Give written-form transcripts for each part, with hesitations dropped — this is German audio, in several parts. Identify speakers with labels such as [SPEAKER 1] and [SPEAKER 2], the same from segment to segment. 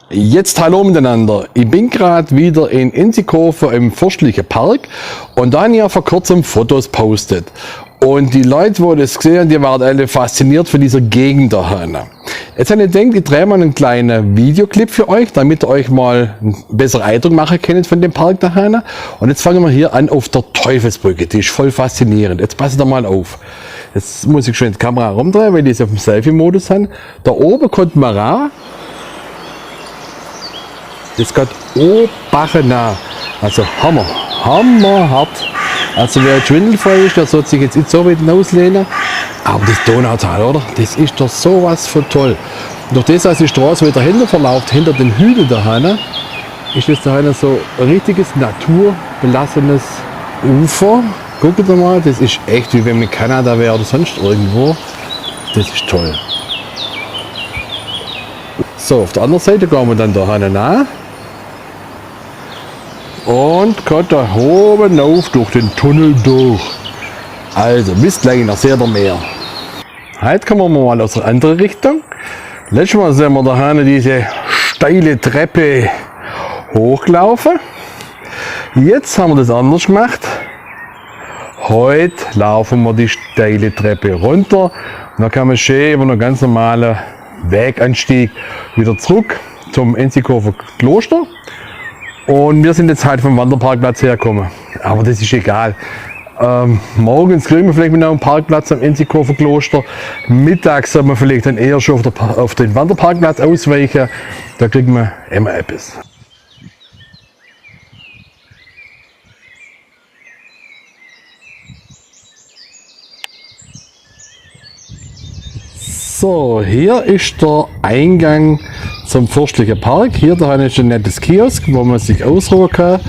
[SPEAKER 1] Jetzt hallo miteinander. Ich bin gerade wieder in Enzikofer im Forstlichen Park und da habe ich ja vor kurzem Fotos postet. Und die Leute, die das gesehen haben, die waren alle fasziniert von dieser Gegend daheim. Jetzt habe ich gedacht, ich drehe mal einen kleinen Videoclip für euch, damit ihr euch mal einen besseren Eindruck machen könnt von dem Park daheim. Und jetzt fangen wir hier an auf der Teufelsbrücke. Die ist voll faszinierend. Jetzt passt da mal auf. Jetzt muss ich schon die Kamera rumdrehen, weil die ist auf dem Selfie-Modus haben. Da oben kommt man ran. Das geht nah. Also hammerhart. Also wer schwindelfrei ist, der sollte sich jetzt nicht so weit auslehnen. Aber das Donautal, oder? Das ist doch sowas von toll. Und durch das, dass die Straße weiter hinten verläuft, hinter den Hügeln daheim, ist das daheim so ein richtiges naturbelassenes Ufer. Guckt mal, das ist echt wie wenn man in Kanada wäre oder sonst irgendwo. Das ist toll. So, auf der anderen Seite gehen wir dann daheim nach. Und geht da oben auf durch den Tunnel durch. Also bis gleich, noch seht ihr mehr. Heute kommen wir mal aus der anderen Richtung. Letztes Mal sind wir da diese steile Treppe hochgelaufen. Jetzt haben wir das anders gemacht. Heute laufen wir die steile Treppe runter. Und dann kann man schön über einen ganz normalen Weganstieg wieder zurück zum Enzikofer Kloster. Und wir sind jetzt halt vom Wanderparkplatz hergekommen. Aber das ist egal. Morgens kriegen wir vielleicht noch einen Parkplatz am Enzikofer Kloster. Mittags soll man vielleicht dann eher schon auf den Wanderparkplatz ausweichen. Da kriegen wir immer etwas. So, hier ist der Eingang zum Forstlichen Park. Hier da ist ein nettes Kiosk, wo man sich ausruhen kann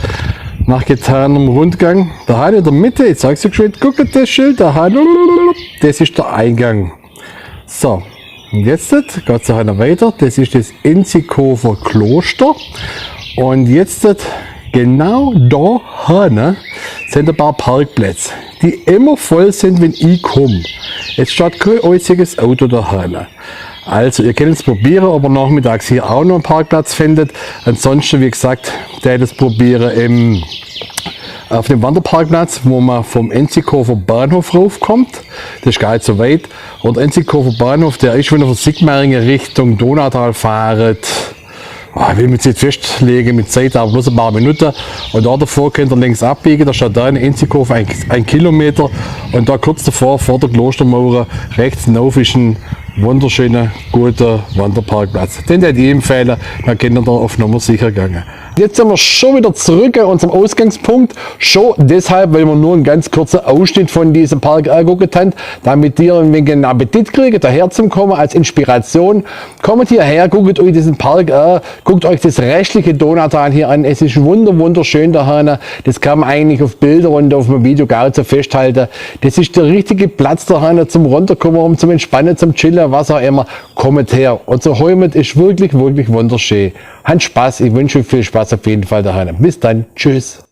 [SPEAKER 1] nach getanem Rundgang. Da in der Mitte, ich zeige es euch schon, guckt das Schild, das ist der Eingang. So, und jetzt geht es weiter, das ist das Enzikofer Kloster. Und jetzt genau da hinten sind ein paar Parkplätze, die immer voll sind, wenn ich komme. Jetzt steht kein einziges Auto daheim. Also ihr könnt es probieren, ob ihr nachmittags hier auch noch einen Parkplatz findet. Ansonsten, wie gesagt, das probieren auf dem Wanderparkplatz, wo man vom Enzikofer Bahnhof raufkommt. Das ist gar nicht so weit. Und der Enzikofer Bahnhof, der ist, wenn ihr von Sigmaringen Richtung Donautal fahrt. Ich will mich jetzt nicht festlegen mit Zeit, aber bloß ein paar Minuten. Und da davor könnt ihr links abbiegen, da steht da in Enzikofer ein Kilometer. Und da kurz davor, vor der Klostermauer, rechts hinauf ist ein wunderschöner, guter Wanderparkplatz. Den hätte ich empfehlen, dann könnt ihr da auf Nummer sicher gehen. Jetzt sind wir schon wieder zurück an unserem Ausgangspunkt. Schon deshalb, weil wir nur einen ganz kurzen Ausschnitt von diesem Park angeguckt haben, damit ihr ein wenig einen Appetit kriegt, daher zum Kommen als Inspiration. Kommt hierher, guckt euch diesen Park an, guckt euch das restliche Donautal hier an. Es ist wunderschön daheim. Das kann man eigentlich auf Bilder und auf dem Video gar nicht so festhalten. Das ist der richtige Platz daheim zum Runterkommen, zum Entspannen, zum Chillen, was auch immer. Kommt her. Unser Heimat ist wirklich wunderschön. Habt Spaß. Ich wünsche euch viel Spaß auf jeden Fall daheim. Bis dann. Tschüss.